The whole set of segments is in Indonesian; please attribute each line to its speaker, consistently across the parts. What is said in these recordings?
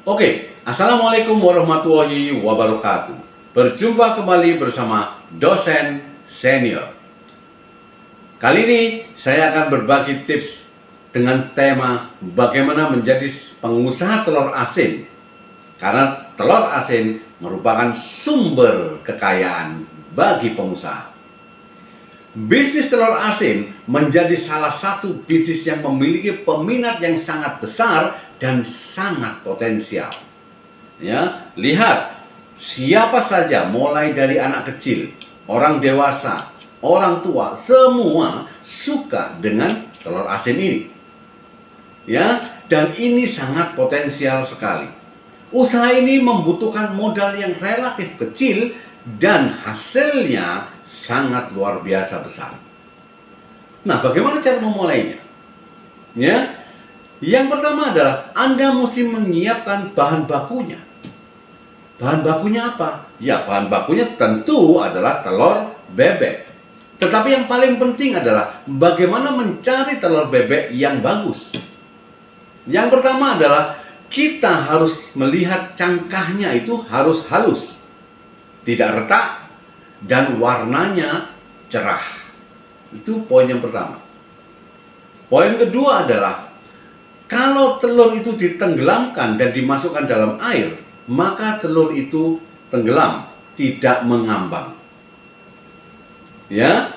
Speaker 1: Oke, Assalamualaikum warahmatullahi wabarakatuh. Berjumpa kembali bersama dosen senior. Kali ini saya akan berbagi tips dengan tema bagaimana menjadi pengusaha telur asin. Karena telur asin merupakan sumber kekayaan bagi pengusaha. Bisnis telur asin menjadi salah satu bisnis yang memiliki peminat yang sangat besar dan sangat potensial. Ya, lihat siapa saja mulai dari anak kecil, orang dewasa, orang tua, semua suka dengan telur asin ini. Ya, dan ini sangat potensial sekali. Usaha ini membutuhkan modal yang relatif kecil dan hasilnya sangat luar biasa besar. Nah, bagaimana cara memulainya? Ya, yang pertama adalah Anda mesti menyiapkan bahan bakunya. Bahan bakunya apa? Ya, bahan bakunya tentu adalah telur bebek. Tetapi yang paling penting adalah bagaimana mencari telur bebek yang bagus. Yang pertama adalah kita harus melihat cangkahnya itu harus halus, tidak retak, dan warnanya cerah. Itu poin yang pertama. Poin kedua adalah kalau telur itu ditenggelamkan dan dimasukkan dalam air, maka telur itu tenggelam, tidak mengambang. Ya.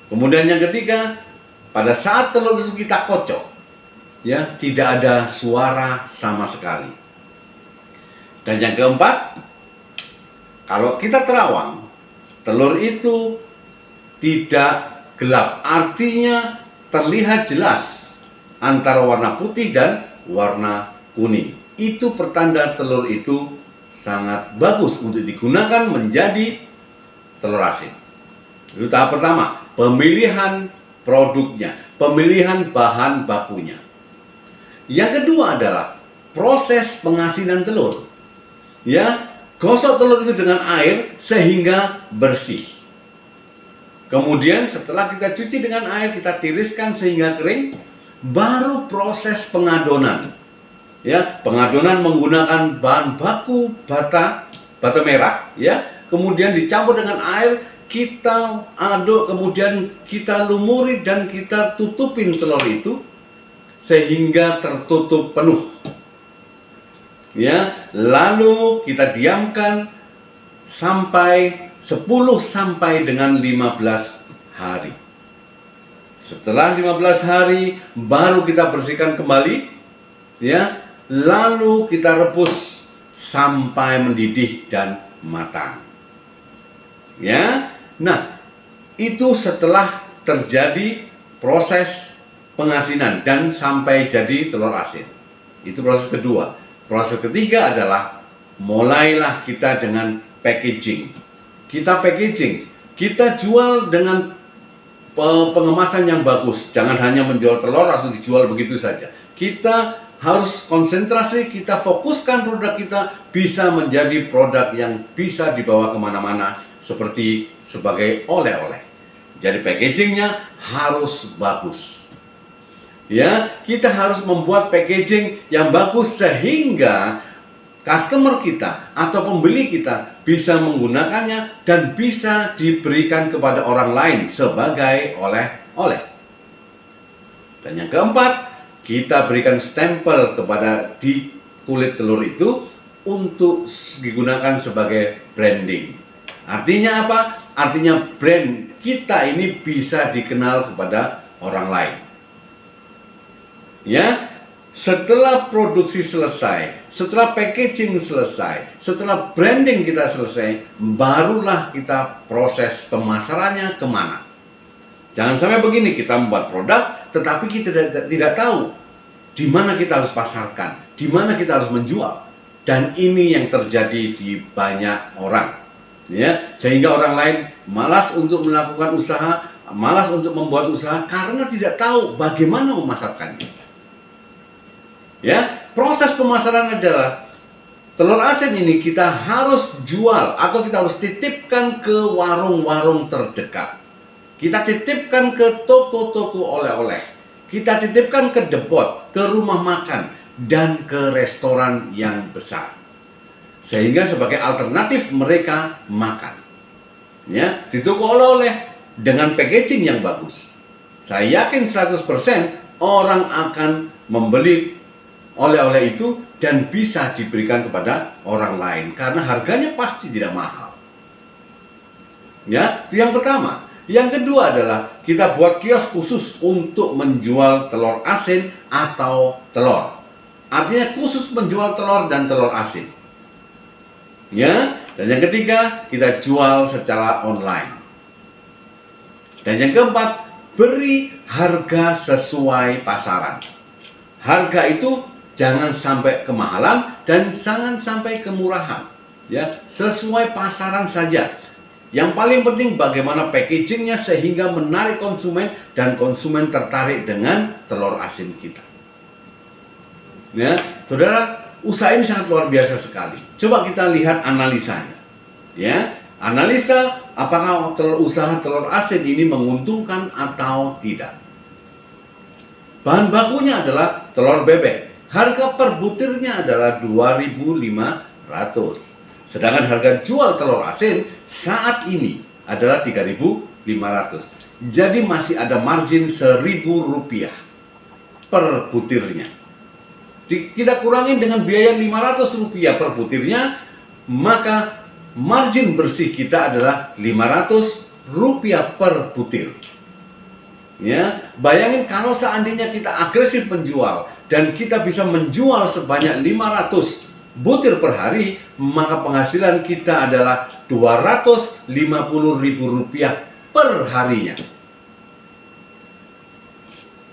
Speaker 1: Kemudian yang ketiga, pada saat telur itu kita kocok, ya, tidak ada suara sama sekali. Dan yang keempat, kalau kita terawang, telur itu tidak gelap, artinya terlihat jelas antara warna putih dan warna kuning. Itu pertanda telur itu sangat bagus untuk digunakan menjadi telur asin. Itu tahap pertama, pemilihan produknya, pemilihan bahan bakunya. Yang kedua adalah proses pengasinan telur. Ya, gosok telur itu dengan air sehingga bersih. Kemudian setelah kita cuci dengan air, kita tiriskan sehingga kering, baru proses pengadonan. Ya, pengadonan menggunakan bahan baku bata merah, ya. Kemudian dicampur dengan air, kita aduk, kemudian kita lumuri dan kita tutupin telur itu sehingga tertutup penuh. Ya, lalu kita diamkan sampai 10 sampai dengan 15 hari. Setelah 15 hari baru kita bersihkan kembali, ya. Lalu kita rebus sampai mendidih dan matang. Ya. Nah, itu setelah terjadi proses pengasinan dan sampai jadi telur asin. Itu proses kedua. Proses ketiga adalah mulailah kita dengan packaging. Kita packaging, kita jual dengan pengemasan yang bagus. Jangan hanya menjual telur langsung dijual begitu saja. Kita harus konsentrasi, kita fokuskan produk kita bisa menjadi produk yang bisa dibawa kemana-mana seperti sebagai oleh-oleh. Jadi packagingnya harus bagus. Ya, kita harus membuat packaging yang bagus sehingga customer kita atau pembeli kita bisa menggunakannya dan bisa diberikan kepada orang lain sebagai oleh-oleh. Dan yang keempat, kita berikan stempel kepada di kulit telur itu untuk digunakan sebagai branding. Artinya apa? Artinya brand kita ini bisa dikenal kepada orang lain. Ya, setelah produksi selesai, setelah packaging selesai, setelah branding kita selesai, barulah kita proses pemasarannya kemana. Jangan sampai begini, kita membuat produk, tetapi kita tidak tahu di mana kita harus pasarkan, di mana kita harus menjual. Dan ini yang terjadi di banyak orang. Ya, sehingga orang lain malas untuk melakukan usaha, malas untuk membuat usaha karena tidak tahu bagaimana memasarkannya. Ya, proses pemasaran adalah telur asin ini kita harus jual atau kita harus titipkan ke warung-warung terdekat. Kita titipkan ke toko-toko oleh-oleh. Kita titipkan ke depot, ke rumah makan. dan ke restoran yang besar. Sehingga sebagai alternatif mereka makan. Ya, di toko oleh-oleh dengan packaging yang bagus. Saya yakin 100% orang akan membeli oleh-oleh itu dan bisa diberikan kepada orang lain karena harganya pasti tidak mahal. Ya, itu yang pertama. Yang kedua adalah kita buat kios khusus untuk menjual telur asin atau telur. Artinya khusus menjual telur dan telur asin. Ya, dan yang ketiga kita jual secara online. Dan yang keempat, beri harga sesuai pasaran. Harga itu jangan sampai kemahalan dan jangan sampai kemurahan. Ya, sesuai pasaran saja. Yang paling penting bagaimana packagingnya sehingga menarik konsumen dan konsumen tertarik dengan telur asin kita. Ya, saudara, usaha ini sangat luar biasa sekali. Coba kita lihat analisanya. Ya, analisa apakah usaha telur asin ini menguntungkan atau tidak. Bahan bakunya adalah telur bebek. Harga per butirnya adalah 2.500. Sedangkan harga jual telur asin saat ini adalah 3.500. Jadi masih ada margin Rp1.000 per butirnya. Kita kurangin dengan biaya Rp500 per butirnya, maka margin bersih kita adalah Rp500 per butir. Ya, bayangin kalau seandainya kita agresif menjual dan kita bisa menjual sebanyak 500 butir per hari, maka penghasilan kita adalah Rp250.000 per harinya.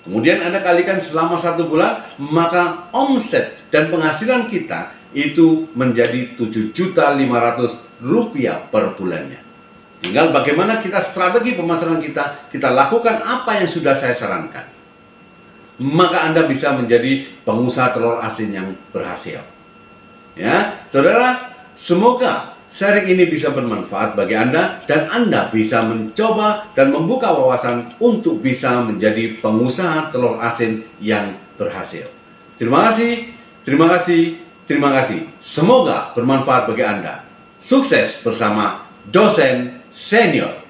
Speaker 1: Kemudian Anda kalikan selama 1 bulan, maka omset dan penghasilan kita itu menjadi Rp7.500.000 per bulannya. Tinggal bagaimana kita strategi pemasaran kita lakukan apa yang sudah saya sarankan. Maka Anda bisa menjadi pengusaha telur asin yang berhasil. Ya, saudara, semoga sharing ini bisa bermanfaat bagi Anda dan Anda bisa mencoba dan membuka wawasan untuk bisa menjadi pengusaha telur asin yang berhasil. Terima kasih, terima kasih, terima kasih. Semoga bermanfaat bagi Anda. Sukses bersama Dosen Senior.